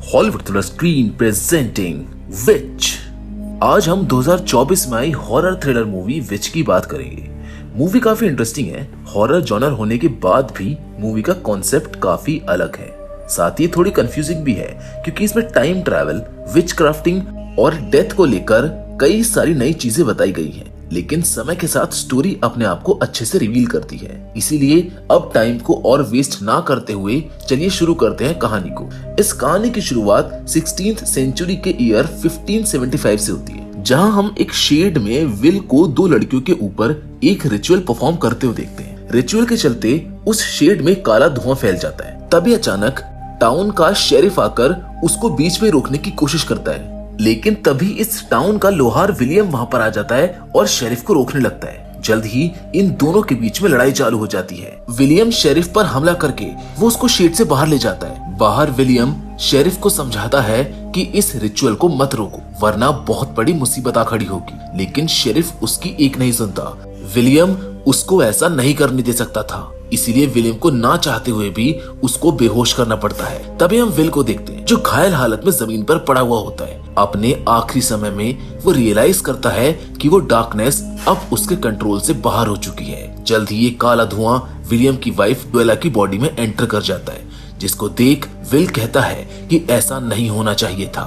Hollywood thriller screen presenting विच। आज हम 2024 में आई हॉरर थ्रिलर मूवी विच की बात करेंगे। मूवी काफी इंटरेस्टिंग है। हॉरर जॉनर होने के बाद भी मूवी का कॉन्सेप्ट काफी अलग है, साथ ही थोड़ी कंफ्यूजिंग भी है क्योंकि इसमें टाइम ट्रैवल, विच क्राफ्टिंग और डेथ को लेकर कई सारी नई चीजें बताई गई हैं। लेकिन समय के साथ स्टोरी अपने आप को अच्छे से रिवील करती है। इसीलिए अब टाइम को और वेस्ट ना करते हुए चलिए शुरू करते हैं कहानी को। इस कहानी की शुरुआत 16th सेंचुरी के ईयर 1575 से होती है, जहां हम एक शेड में विल को दो लड़कियों के ऊपर एक रिचुअल परफॉर्म करते हुए देखते हैं। रिचुअल के चलते उस शेड में काला धुआं फैल जाता है। तभी अचानक टाउन का शेरिफ आकर उसको बीच में रोकने की कोशिश करता है, लेकिन तभी इस टाउन का लोहार विलियम वहां पर आ जाता है और शेरिफ को रोकने लगता है। जल्द ही इन दोनों के बीच में लड़ाई चालू हो जाती है। विलियम शेरिफ पर हमला करके वो उसको शेड से बाहर ले जाता है। बाहर विलियम शेरिफ को समझाता है कि इस रिचुअल को मत रोको वरना बहुत बड़ी मुसीबत आ खड़ी होगी, लेकिन शेरिफ उसकी एक नहीं सुनता। विलियम उसको ऐसा नहीं करने दे सकता था, इसीलिए विलियम को ना चाहते हुए भी उसको बेहोश करना पड़ता है। तभी हम विल को देखते हैं जो घायल हालत में जमीन पर पड़ा हुआ होता है। अपने आखिरी समय में वो रियलाइज करता है कि वो डार्कनेस अब उसके कंट्रोल से बाहर हो चुकी है। जल्द ही ये काला धुआं विलियम की वाइफ ड्वेला की बॉडी में एंटर कर जाता है, जिसको देख विल कहता है कि ऐसा नहीं होना चाहिए था।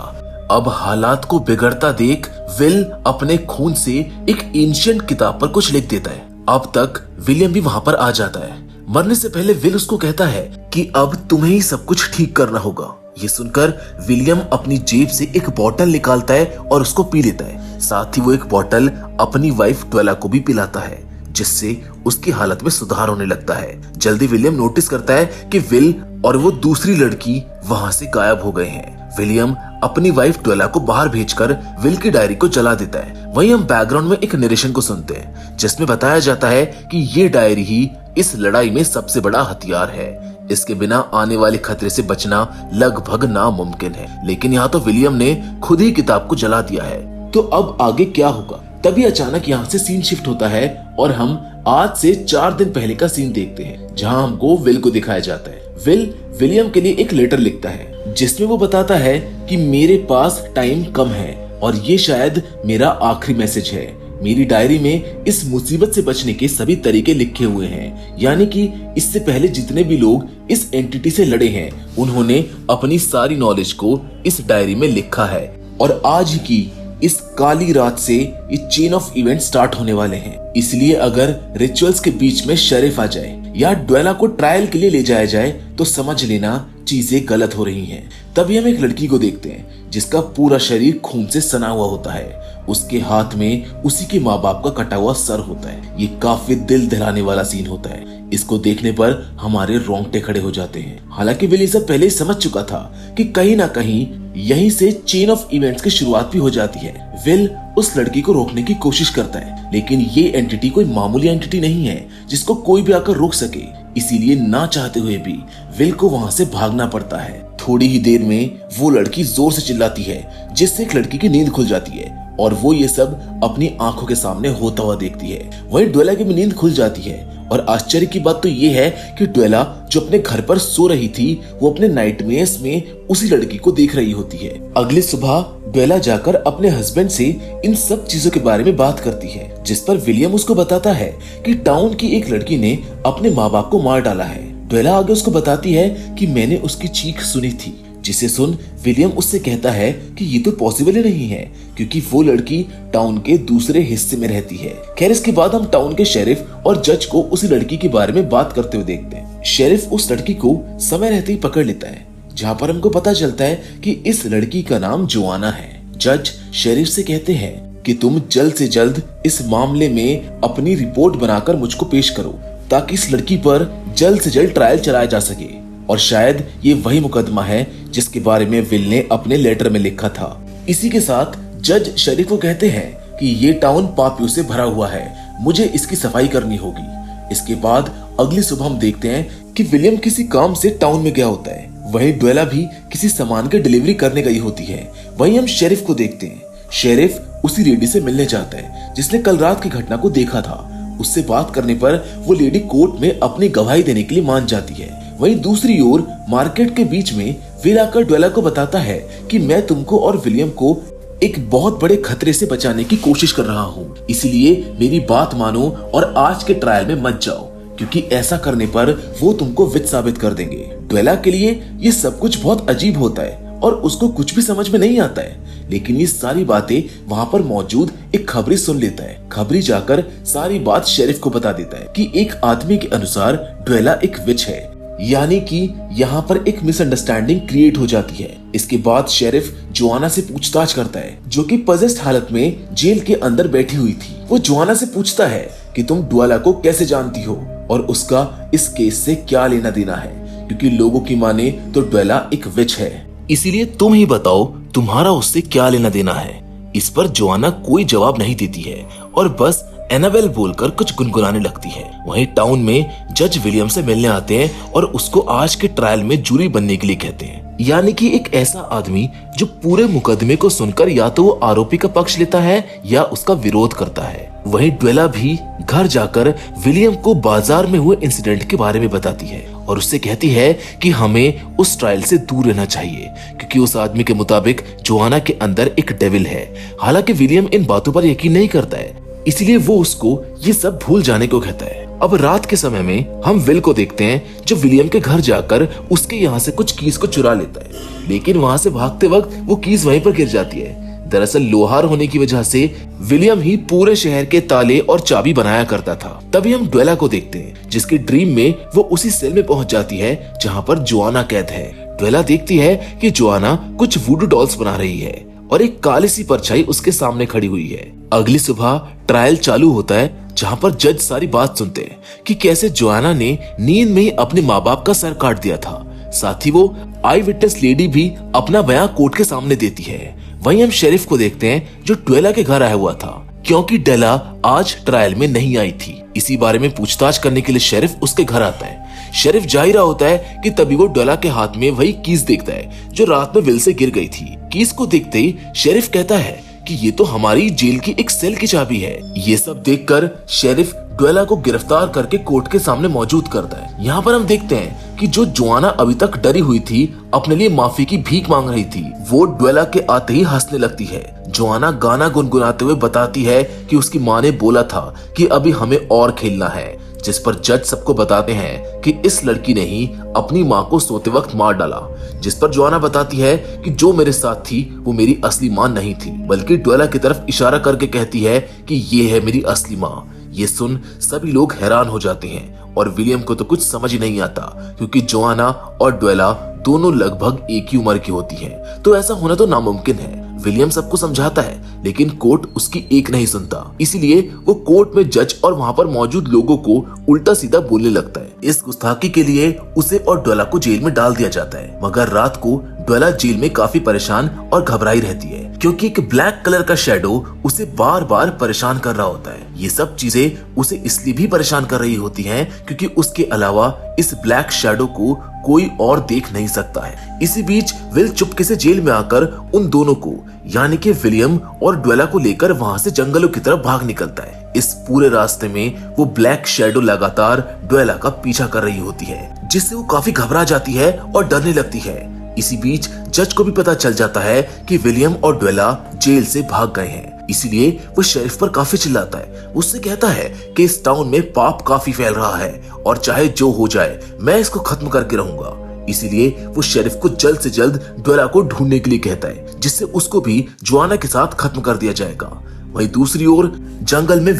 अब हालात को बिगड़ता देख विल अपने खून से एक एंशिएंट किताब पर कुछ लिख देता है। अब तक विलियम भी वहां पर आ जाता है। मरने से पहले विल उसको कहता है कि अब तुम्हें ही सब कुछ ठीक करना होगा। ये सुनकर विलियम अपनी जेब से एक बोतल निकालता है और उसको पी लेता है। साथ ही वो एक बोतल अपनी वाइफ ड्वेला को भी पिलाता है, जिससे उसकी हालत में सुधार होने लगता है। जल्दी विलियम नोटिस करता है कि विल और वो दूसरी लड़की वहां से गायब हो गए हैं। विलियम अपनी वाइफ ड्वेला को बाहर भेजकर विल की डायरी को जला देता है। वहीं हम बैकग्राउंड में एक नरेशन को सुनते हैं, जिसमें बताया जाता है कि ये डायरी ही इस लड़ाई में सबसे बड़ा हथियार है। इसके बिना आने वाले खतरे से बचना लगभग नामुमकिन है। लेकिन यहाँ तो विलियम ने खुद ही किताब को जला दिया है, तो अब आगे क्या होगा? तभी अचानक यहाँ से सीन शिफ्ट होता है और हम आज से 4 दिन पहले का सीन देखते हैं, जहाँ हमको विल को दिखाया जाता है। विल विलियम के लिए एक लेटर लिखता है, जिसमें वो बताता है कि मेरे पास टाइम कम है और ये शायद मेरा आखिरी मैसेज है। मेरी डायरी में इस मुसीबत से बचने के सभी तरीके लिखे हुए हैं, यानी कि इससे पहले जितने भी लोग इस एंटिटी से लड़े हैं उन्होंने अपनी सारी नॉलेज को इस डायरी में लिखा है। और आज की इस काली रात से ये चेन ऑफ इवेंट स्टार्ट होने वाले हैं। इसलिए अगर रिचुअल्स के बीच में शेरिफ आ जाए या ड्वेला को ट्रायल के लिए ले जाया जाए तो समझ लेना चीजें गलत हो रही हैं। तभी हम एक लड़की को देखते हैं जिसका पूरा शरीर खून से सना हुआ होता है। उसके हाथ में उसी के माँ बाप का कटा हुआ सर होता है। ये काफी दिल दहलाने वाला सीन होता है। इसको देखने पर हमारे रोंगटे खड़े हो जाते हैं। हालांकि विल सब पहले ही समझ चुका था कि कहीं ना कहीं यहीं से चेन ऑफ इवेंट्स की शुरुआत भी हो जाती है। विल उस लड़की को रोकने की कोशिश करता है, लेकिन ये एंटिटी कोई मामूली एंटिटी नहीं है जिसको कोई भी आकर रोक सके। इसीलिए ना चाहते हुए भी विल को वहां से भागना पड़ता है। थोड़ी ही देर में वो लड़की जोर से चिल्लाती है, जिससे एक लड़की की नींद खुल जाती है और वो ये सब अपनी आंखों के सामने होता हुआ देखती है। वहीं ड्वेला की भी नींद खुल जाती है और आश्चर्य की बात तो ये है कि ड्वेला जो अपने घर पर सो रही थी वो अपने नाइटमेयर्स में उसी लड़की को देख रही होती है। अगली सुबह ड्वेला जाकर अपने हस्बैंड से इन सब चीजों के बारे में बात करती है, जिस पर विलियम उसको बताता है कि टाउन की एक लड़की ने अपने माँ बाप को मार डाला है। ड्वेला आगे उसको बताती है कि मैंने उसकी चीख सुनी थी, जिसे सुन विलियम उससे कहता है कि ये तो पॉसिबल ही नहीं है क्योंकि वो लड़की टाउन के दूसरे हिस्से में रहती है। खैर इसके बाद हम टाउन के शेरिफ और जज को उसी लड़की के बारे में बात करते हुए देखते हैं। शेरिफ उस लड़की को समय रहते ही पकड़ लेता है, जहाँ पर हमको पता चलता है कि इस लड़की का नाम जोआना है। जज शेरिफ से कहते हैं कि तुम जल्द से जल्द इस मामले में अपनी रिपोर्ट बनाकर मुझको पेश करो ताकि इस लड़की पर जल्द से जल्द ट्रायल चलाया जा सके। और शायद ये वही मुकदमा है जिसके बारे में विल ने अपने लेटर में लिखा था। इसी के साथ जज शेरिफ को कहते हैं कि ये टाउन पापियों से भरा हुआ है, मुझे इसकी सफाई करनी होगी। इसके बाद अगली सुबह हम देखते हैं कि विलियम किसी काम से टाउन में गया होता है। वहीं ड्वेला भी किसी सामान की डिलीवरी करने गई होती है। वहीं हम शेरिफ को देखते हैं। शेरिफ उसी लेडी से मिलने जाता है जिसने कल रात की घटना को देखा था। उससे बात करने पर वो लेडी कोर्ट में अपनी गवाही देने के लिए मान जाती है। वहीं दूसरी ओर मार्केट के बीच में विल आकर ड्वेला को बताता है कि मैं तुमको और विलियम को एक बहुत बड़े खतरे से बचाने की कोशिश कर रहा हूँ, इसलिए मेरी बात मानो और आज के ट्रायल में मत जाओ, क्योंकि ऐसा करने पर वो तुमको विच साबित कर देंगे। ड्वेला के लिए ये सब कुछ बहुत अजीब होता है और उसको कुछ भी समझ में नहीं आता है, लेकिन ये सारी बातें वहाँ पर मौजूद एक खबरी सुन लेता है। खबरी जाकर सारी बात शेरिफ को बता देता है कि एक आदमी के अनुसार ड्वेला एक विच है, यानी कि यहाँ पर एक मिसअंडरस्टैंडिंग क्रिएट हो जाती है। इसके बाद शेरिफ जोआना से पूछताछ करता है, जो कि पजेस्ड हालत में जेल के अंदर बैठी हुई थी। वो जोआना से पूछता है कि तुम ड्वेला को कैसे जानती हो और उसका इस केस से क्या लेना देना है, क्योंकि लोगों की माने तो ड्वेला एक विच है, इसीलिए तुम ही बताओ तुम्हारा उससे क्या लेना देना है। इस पर जोआना कोई जवाब नहीं देती है और बस एनाबेल बोलकर कुछ गुनगुनाने लगती है। वहीं टाउन में जज विलियम से मिलने आते हैं और उसको आज के ट्रायल में जूरी बनने के लिए कहते हैं, यानी कि एक ऐसा आदमी जो पूरे मुकदमे को सुनकर या तो वो आरोपी का पक्ष लेता है या उसका विरोध करता है। वहीं ड्वेला भी घर जाकर विलियम को बाजार में हुए इंसिडेंट के बारे में बताती है और उससे कहती है कि हमें उस ट्रायल से दूर रहना चाहिए, क्योंकि उस आदमी के मुताबिक जोआना के अंदर एक डेविल है। हालांकि विलियम इन बातों पर यकीन नहीं करता है, इसलिए वो उसको ये सब भूल जाने को कहता है। अब रात के समय में हम विल को देखते हैं जो विलियम के घर जाकर उसके यहाँ से कुछ कीज को चुरा लेता है, लेकिन वहाँ से भागते वक्त वो कीज वहीं पर गिर जाती है। दरअसल लोहार होने की वजह से विलियम ही पूरे शहर के ताले और चाबी बनाया करता था। तभी हम ड्वेला को देखते हैं जिसकी ड्रीम में वो उसी सेल में पहुंच जाती है जहाँ पर जोआना कैद है। ड्वेला देखती है कि जोआना कुछ वुडू डॉल्स बना रही है और एक काली सी परछाई उसके सामने खड़ी हुई है। अगली सुबह ट्रायल चालू होता है, जहाँ पर जज सारी बात सुनते हैं कि कैसे जोआना ने नींद में ही अपने माँ बाप का सर काट दिया था। साथ ही वो आई विटनेस लेडी भी अपना बयान कोर्ट के सामने देती है। वहीं हम शेरिफ को देखते हैं जो ड्वेला के घर आया हुआ था, क्योंकि ड्वेला आज ट्रायल में नहीं आई थी। इसी बारे में पूछताछ करने के लिए शेरिफ उसके घर आता है। शेरिफ जा ही रहा होता है कि तभी वो ड्वेला के हाथ में वही कीज देखता है जो रात में विल से गिर गई थी। कीज को देखते ही शेरिफ कहता है कि ये तो हमारी जेल की एक सेल की चाबी है। ये सब देखकर शेरिफ ड्वेला को गिरफ्तार करके कोर्ट के सामने मौजूद करता है। यहाँ पर हम देखते हैं कि जो जोआना अभी तक डरी हुई थी, अपने लिए माफी की भीख मांग रही थी, वो ड्वेला के आते ही हंसने लगती है। जोआना गाना गुनगुनाते हुए बताती है कि उसकी माँ ने बोला था कि अभी हमें और खेलना है, जिस पर जज सबको बताते हैं कि इस लड़की ने ही अपनी माँ को सोते वक्त मार डाला। जिस पर जोआना बताती है कि जो मेरे साथ थी वो मेरी असली माँ नहीं थी, बल्कि ड्वेला की तरफ इशारा करके कहती है कि ये है मेरी असली माँ। ये सुन सभी लोग हैरान हो जाते हैं और विलियम को तो कुछ समझ ही नहीं आता, क्योंकि जोआना और ड्वेला दोनों लगभग एक ही उम्र की होती हैं, तो ऐसा होना तो नामुमकिन है। विलियम सबको समझाता है, लेकिन कोर्ट उसकी एक नहीं सुनता, इसीलिए वो कोर्ट में जज और वहाँ पर मौजूद लोगों को उल्टा सीधा बोलने लगता है। इस गुस्ताखी के लिए उसे और ड्वेला को जेल में डाल दिया जाता है। मगर रात को ड्वेला जेल में काफी परेशान और घबराई रहती है, क्योंकि एक ब्लैक कलर का शैडो उसे बार बार परेशान कर रहा होता है। ये सब चीजें उसे इसलिए भी परेशान कर रही होती हैं क्योंकि उसके अलावा इस ब्लैक शैडो को कोई और देख नहीं सकता है। इसी बीच विल चुपके से जेल में आकर उन दोनों को, यानी कि विलियम और ड्वेला को लेकर वहां से जंगलों की तरफ भाग निकलता है। इस पूरे रास्ते में वो ब्लैक शैडो लगातार ड्वेला का पीछा कर रही होती है, जिससे वो काफी घबरा जाती है और डरने लगती है। इसी बीच जज को भी पता चल जाता है कि विलियम और ड्वेला जेल से भाग गए हैं, इसलिए वो शेरिफ पर काफी चिल्लाता है। उससे कहता है कि इस टाउन में पाप काफी फैल रहा है और चाहे जो हो जाए मैं इसको खत्म करके रहूंगा। इसीलिए वो शेरिफ को जल्द से जल्द ड्वेला को ढूंढने के लिए कहता है, जिससे उसको भी जोआना के साथ खत्म कर दिया जाएगा। वहीं दूसरी ओर जंगल में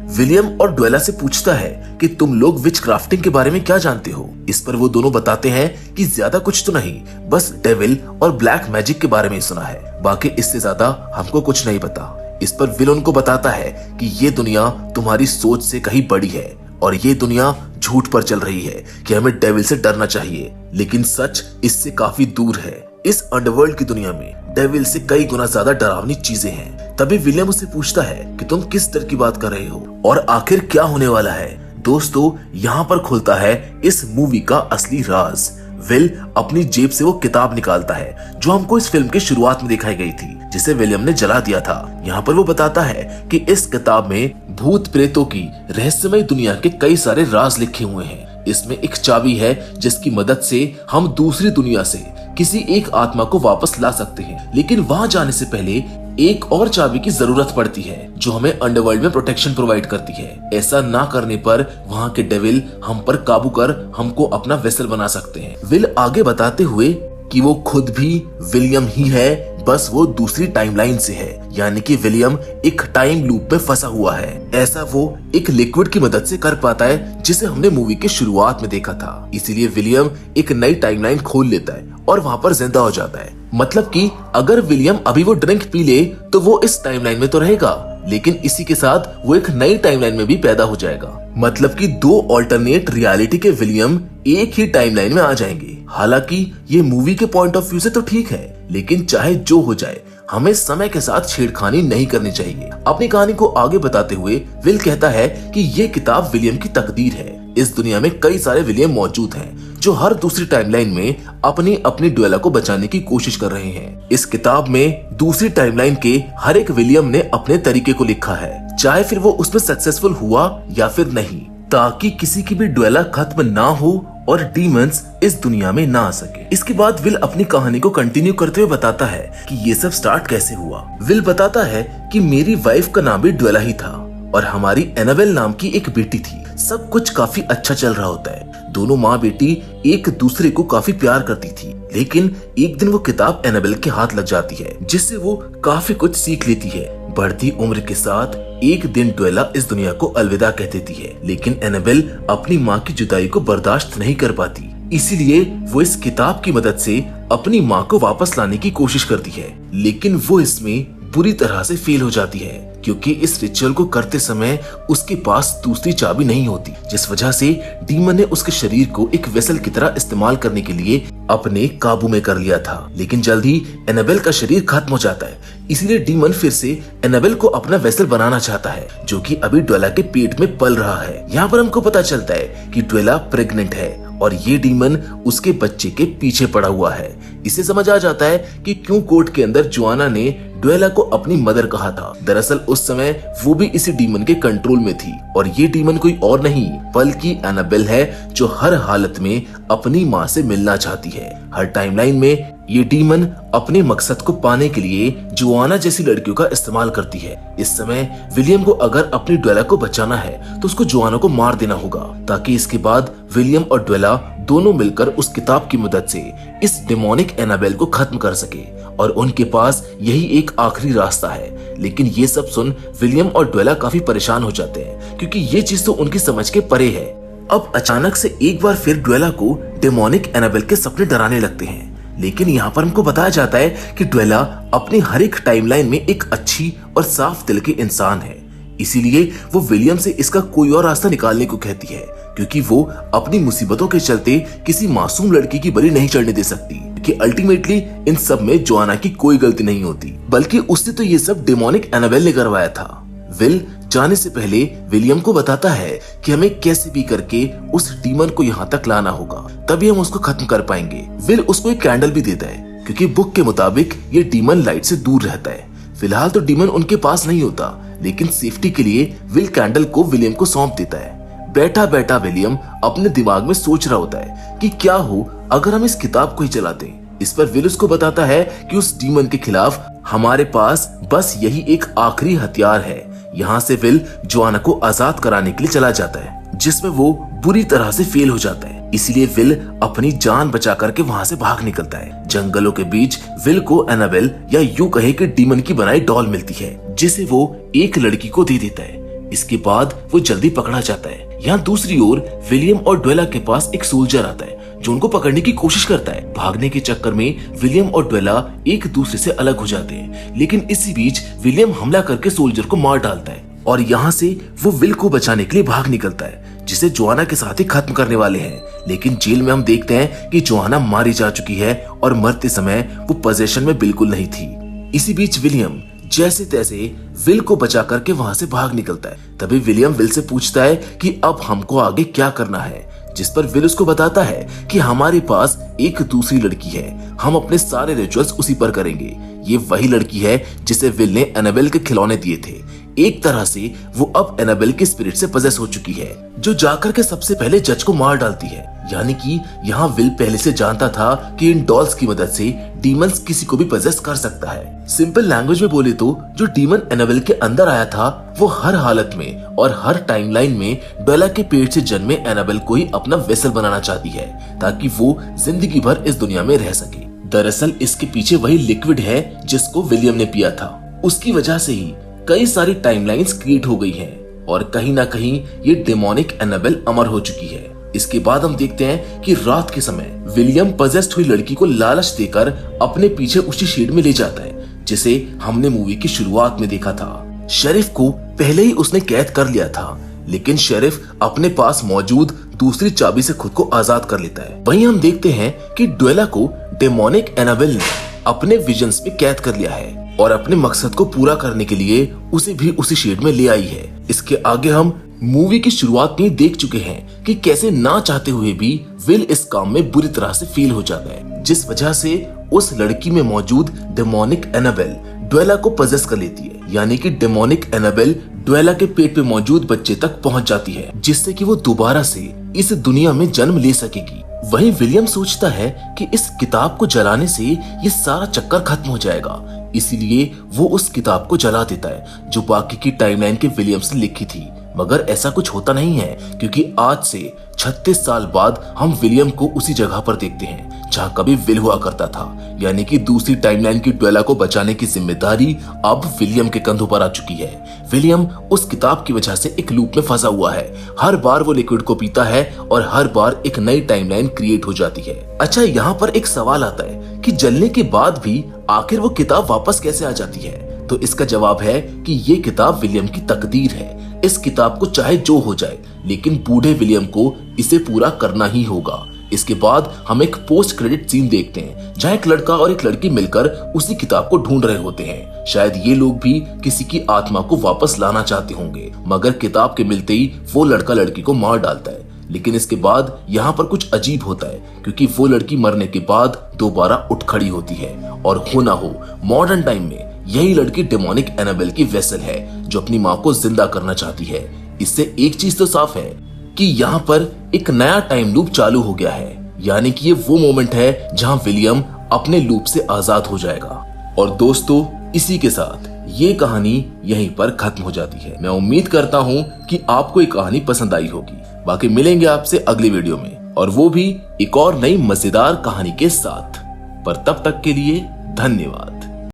विलियम और ड्वेला से पूछता है कि तुम लोग विच क्राफ्टिंग के बारे में क्या जानते हो। इस पर वो दोनों बताते हैं कि ज्यादा कुछ तो नहीं, बस डेविल और ब्लैक मैजिक के बारे में सुना है, बाकी इससे ज्यादा हमको कुछ नहीं पता। इस पर विल उनको बताता है कि ये दुनिया तुम्हारी सोच से कहीं बड़ी है और ये दुनिया झूठ पर चल रही है कि हमें डेविल से डरना चाहिए, लेकिन सच इससे काफी दूर है। इस अंडरवर्ल्ड की दुनिया में डेविल से कई गुना ज्यादा डरावनी चीजें हैं। तभी विलियम उससे पूछता है कि तुम किस डर की बात कर रहे हो और आखिर क्या होने वाला है। दोस्तों, यहाँ पर खुलता है इस मूवी का असली राज। विल अपनी जेब से वो किताब निकालता है जो हमको इस फिल्म की शुरुआत में दिखाई गई थी, जिसे विलियम ने जला दिया था। यहाँ पर वो बताता है कि इस किताब में भूत प्रेतों की रहस्यमय दुनिया के कई सारे राज लिखे हुए हैं। इसमें एक चाबी है जिसकी मदद से हम दूसरी दुनिया से किसी एक आत्मा को वापस ला सकते हैं, लेकिन वहां जाने से पहले एक और चाबी की जरूरत पड़ती है जो हमें अंडरवर्ल्ड में प्रोटेक्शन प्रोवाइड करती है। ऐसा ना करने पर वहाँ के डेविल हम पर काबू कर हमको अपना वेसल बना सकते हैं। विल आगे बताते हुए कि वो खुद भी विलियम ही है, बस वो दूसरी टाइमलाइन से है, यानी कि विलियम एक टाइम लूप में फंसा हुआ है। ऐसा वो एक लिक्विड की मदद से कर पाता है जिसे हमने मूवी के शुरुआत में देखा था। इसीलिए विलियम एक नई टाइमलाइन खोल लेता है और वहाँ पर जिंदा हो जाता है। मतलब कि अगर विलियम अभी वो ड्रिंक पी ले तो वो इस टाइमलाइन में तो रहेगा, लेकिन इसी के साथ वो एक नई टाइमलाइन में भी पैदा हो जाएगा। मतलब कि दो ऑल्टरनेट रियलिटी के विलियम एक ही टाइमलाइन में आ जाएंगे। हालांकि ये मूवी के पॉइंट ऑफ व्यू से तो ठीक है, लेकिन चाहे जो हो जाए हमें समय के साथ छेड़खानी नहीं करनी चाहिए। अपनी कहानी को आगे बताते हुए विल कहता है कि ये किताब विलियम की तकदीर है। इस दुनिया में कई सारे विलियम मौजूद हैं जो हर दूसरी टाइमलाइन में अपनी अपनी ड्वेला को बचाने की कोशिश कर रहे हैं। इस किताब में दूसरी टाइमलाइन के हर एक विलियम ने अपने तरीके को लिखा है, चाहे फिर वो उसमें सक्सेसफुल हुआ या फिर नहीं, ताकि किसी की भी ड्वेला खत्म ना हो और डीमंस इस दुनिया में ना आ सके। इसके बाद विल अपनी कहानी को कंटिन्यू करते हुए बताता है कि ये सब स्टार्ट कैसे हुआ। विल बताता है कि मेरी वाइफ का नाम भी ड्वेला ही था और हमारी एनाबेल नाम की एक बेटी थी। सब कुछ काफी अच्छा चल रहा होता है। दोनों माँ बेटी एक दूसरे को काफी प्यार करती थी, लेकिन एक दिन वो किताब एनाबेल के हाथ लग जाती है, जिससे वो काफी कुछ सीख लेती है। बढ़ती उम्र के साथ एक दिन ड्वेला इस दुनिया को अलविदा कह देती है, लेकिन एनाबेल अपनी माँ की जुदाई को बर्दाश्त नहीं कर पाती। इसीलिए वो इस किताब की मदद से अपनी माँ को वापस लाने की कोशिश करती है, लेकिन वो इसमें बुरी तरह से फेल हो जाती है, क्योंकि इस रिचुअल को करते समय उसके पास दूसरी चाबी नहीं होती, जिस वजह से डीमन ने उसके शरीर को एक वेसल की तरह इस्तेमाल करने के लिए अपने काबू में कर लिया था। लेकिन जल्द ही एनाबेल का शरीर खत्म हो जाता है, इसलिए डीमन फिर से एनाबेल को अपना वेसल बनाना चाहता है, जो कि अभी ड्वेला के पेट में पल रहा है। यहाँ पर हमको पता चलता है कि ड्वेला प्रेग्नेंट है और ये डीमन उसके बच्चे के पीछे पड़ा हुआ है। इसे समझ आ जाता है कि क्यों कोर्ट के अंदर जोआना ने ड्वेला को अपनी मदर कहा था। दरअसल उस समय वो भी इसी डीमन के कंट्रोल में थी और ये डीमन कोई और नहीं बल्कि एनाबेल है, जो हर हालत में अपनी माँ से मिलना चाहती है। हर टाइमलाइन में ये डीमन अपने मकसद को पाने के लिए जोआना जैसी लड़कियों का इस्तेमाल करती है। इस समय विलियम को अगर अपनी ड्वेला को बचाना है तो उसको जोआना को मार देना होगा, ताकि इसके बाद विलियम और ड्वेला दोनों मिलकर उस किताब की मदद से इस डेमोनिक एनाबेल को खत्म कर सके, और उनके पास यही एक आखिरी रास्ता है। लेकिन ये सब सुन विलियम और ड्वेला काफी परेशान हो जाते हैं, क्योंकि ये चीज तो उनकी समझ के परे है। अब अचानक से एक बार फिर ड्वेला को डेमोनिक एनाबेल के सपने डराने लगते हैं, लेकिन यहाँ पर हमको बताया जाता है कि ड्वेला अपनी हर एक टाइमलाइन में एक अच्छी और साफ दिल की इंसान है। इसीलिए वो विलियम से इसका कोई और रास्ता निकालने को कहती है, क्योंकि वो अपनी मुसीबतों के चलते किसी मासूम लड़की की बलि नहीं चढ़ने दे सकती, कि अल्टीमेटली इन सब में जोआना की कोई गलती नहीं होती, बल्कि उससे तो ये सब डेमोनिक एनाबेल ने करवाया था। विल जाने से पहले विलियम को बताता है कि हमें कैसे भी करके उस डीमन को यहाँ तक लाना होगा, तभी हम उसको खत्म कर पाएंगे। विल उसको एक कैंडल भी देता है, क्योंकि बुक के मुताबिक ये डीमन लाइट से दूर रहता है। फिलहाल तो डीमन उनके पास नहीं होता, लेकिन सेफ्टी के लिए विल कैंडल को विलियम को सौंप देता है। बैठा बैठा विलियम अपने दिमाग में सोच रहा होता है कि क्या हो अगर हम इस किताब को ही चला दें। इस पर विल उसको बताता है कि उस डीमन के खिलाफ हमारे पास बस यही एक आखिरी हथियार है। यहाँ से विल जोआना को आजाद कराने के लिए चला जाता है, जिसमें वो बुरी तरह से फेल हो जाता है। इसलिए विल अपनी जान बचा करके वहाँ से भाग निकलता है। जंगलों के बीच विल को एनाबेल या यूं कहे कि डीमन की बनाई डॉल मिलती है, जिसे वो एक लड़की को दे देता है। इसके बाद वो जल्दी पकड़ा जाता है। यहाँ दूसरी ओर विलियम और ड्वेला के पास एक सोल्जर आता है, जो उनको पकड़ने की कोशिश करता है। भागने के चक्कर में विलियम और ड्वेला एक दूसरे से अलग हो जाते हैं, लेकिन इसी बीच विलियम हमला करके सोल्जर को मार डालता है और यहाँ से वो विल को बचाने के लिए भाग निकलता है, जिसे जोआना के साथ ही खत्म करने वाले हैं। लेकिन जेल में हम देखते हैं कि जोआना मारी जा चुकी है और मरते समय वो पोजीशन में बिल्कुल नहीं थी। इसी बीच विलियम जैसे तैसे विल को बचा करके वहां से भाग निकलता है। तभी विलियम विल से पूछता है कि अब हमको आगे क्या करना है, जिस पर विल उसको बताता है कि हमारे पास एक दूसरी लड़की है, हम अपने सारे रिचुअल्स उसी पर करेंगे। ये वही लड़की है जिसे विल ने एनाबेल के खिलौने दिए थे। एक तरह से वो अब एनाबेल के स्पिरिट से पजेस हो चुकी है, जो जाकर के सबसे पहले जज को मार डालती है। यानी कि यहाँ विल पहले से जानता था कि इन डॉल्स की मदद से डीमंस किसी को भी पजेस कर सकता है। सिंपल लैंग्वेज में बोले तो जो डीमन एनाबेल के अंदर आया था वो हर हालत में और हर टाइमलाइन में बेला के पेट से जन्मे एनाबेल को ही अपना वेसल बनाना चाहती है, ताकि वो जिंदगी भर इस दुनिया में रह सके। दरअसल इसके पीछे वही लिक्विड है जिसको विलियम ने पिया था। उसकी वजह से ही कई सारी टाइमलाइंस क्रिएट हो गई हैं और कहीं ना कहीं ये डेमोनिक एनाबेल अमर हो चुकी है। इसके बाद हम देखते हैं कि रात के समय विलियम पजेस्ड हुई लड़की को लालच देकर अपने पीछे उसी शेड में ले जाता है जिसे हमने मूवी की शुरुआत में देखा था। शेरिफ को पहले ही उसने कैद कर लिया था, लेकिन शेरिफ अपने पास मौजूद दूसरी चाबी से खुद को आजाद कर लेता है। वहीं हम देखते हैं कि ड्वेला को डेमोनिक एनाबेल ने अपने विजन्स में कैद कर लिया है और अपने मकसद को पूरा करने के लिए उसे भी उसी शेड में ले आई है। इसके आगे हम मूवी की शुरुआत में देख चुके हैं कि कैसे ना चाहते हुए भी विल इस काम में बुरी तरह से फेल हो जाता है, जिस वजह से उस लड़की में मौजूद डेमोनिक एनाबेल ड्वेला को पजेस कर लेती है। यानी कि डेमोनिक एनाबेल ड्वेला के पेट पे मौजूद बच्चे तक पहुंच जाती है, जिससे कि वो दोबारा से इस दुनिया में जन्म ले सकेगी। वहीं विलियम सोचता है कि इस किताब को जलाने से ये सारा चक्कर खत्म हो जाएगा, इसीलिए वो उस किताब को जला देता है जो बाकी की टाइमलाइन के विलियम्स ने लिखी थी। मगर ऐसा कुछ होता नहीं है, क्योंकि आज से 36 साल बाद हम विलियम को उसी जगह पर देखते हैं जहाँ कभी विल हुआ करता था। यानी कि दूसरी टाइमलाइन की ड्वेला को बचाने की जिम्मेदारी अब विलियम के कंधों पर आ चुकी है। विलियम उस किताब की वजह से एक लूप में फंसा हुआ है। हर बार वो लिक्विड को पीता है और हर बार एक नई टाइमलाइन क्रिएट हो जाती है। अच्छा, यहाँ पर एक सवाल आता है कि जलने के बाद भी आखिर वो किताब वापस कैसे आ जाती है? तो इसका जवाब है कि ये किताब विलियम की तकदीर है। इस किताब को चाहे जो हो जाए, लेकिन बूढ़े विलियम को इसे पूरा करना ही होगा। इसके बाद हम एक पोस्ट क्रेडिट सीन देखते हैं जहाँ एक लड़का और एक लड़की मिलकर उसी किताब को ढूंढ रहे होते हैं। शायद ये लोग भी किसी की आत्मा को वापस लाना चाहते होंगे, मगर किताब के मिलते ही वो लड़का लड़की को मार डालता है। लेकिन इसके बाद यहाँ पर कुछ अजीब होता है, क्योंकि वो लड़की मरने के बाद दोबारा उठ खड़ी होती है और हो ना हो मॉडर्न टाइम में यही लड़की डेमोनिक एनाबेल की वेसल है जो अपनी माँ को जिंदा करना चाहती है। इससे एक चीज तो साफ है कि यहाँ पर एक नया टाइम लूप चालू हो गया है। यानी कि ये वो मोमेंट है जहाँ विलियम अपने लूप से आजाद हो जाएगा। और दोस्तों, इसी के साथ ये कहानी यहीं पर खत्म हो जाती है। मैं उम्मीद करता हूँ कि आपको ये कहानी पसंद आई होगी। बाकी मिलेंगे आपसे अगली वीडियो में, और वो भी एक और नई मजेदार कहानी के साथ। पर तब तक के लिए धन्यवाद।